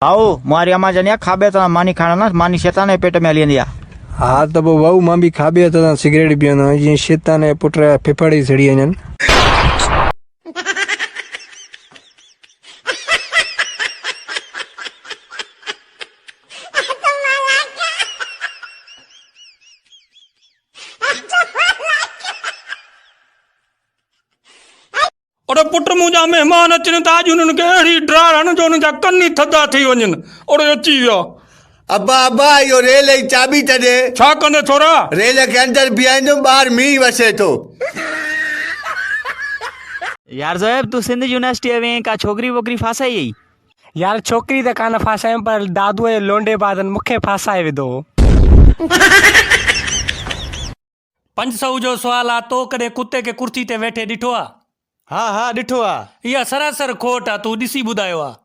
आओ मारी अम्मा जनिया खाबे तो मानी खाना ना मानी शैतान पेट में हली दिया। हाँ तो वहू मां भी खाबे तो सिगरेट पीअंदो जीअं शैतान पुट फिफड़ी सड़ी वञनि। और पुट मुंहिंजा महिमान अचनि था अॼु उन्हनि खे अहिड़ी ड्रार हण जो उन्हनि जा कन ई थधा थी वञनि। और अची विया। अब्बा अब्बा इहो रेल जी चाबी त ॾे। छा कंदे छोरा? रेल खे अंदर बीहाईंदुमि ॿाहिरि मींहुं वसे थो। यार ज़ोएब तू सिंध यूनिवर्सिटी में का छोकरी वोकरी फासाई आई? यार छोकिरी त कान फासायूं पर दादूअ जे लोंडे बादन मूंखे फासाए विधो। 500 जो सुवाल आहे, तो कॾहिं कुत्ते खे कुर्सी ते वेठे ॾिठो आहे? हाँ हाँ ॾिठो आहे। इहा सरासर खोट आहे, तूं ॾिसी ॿुधायो आहे।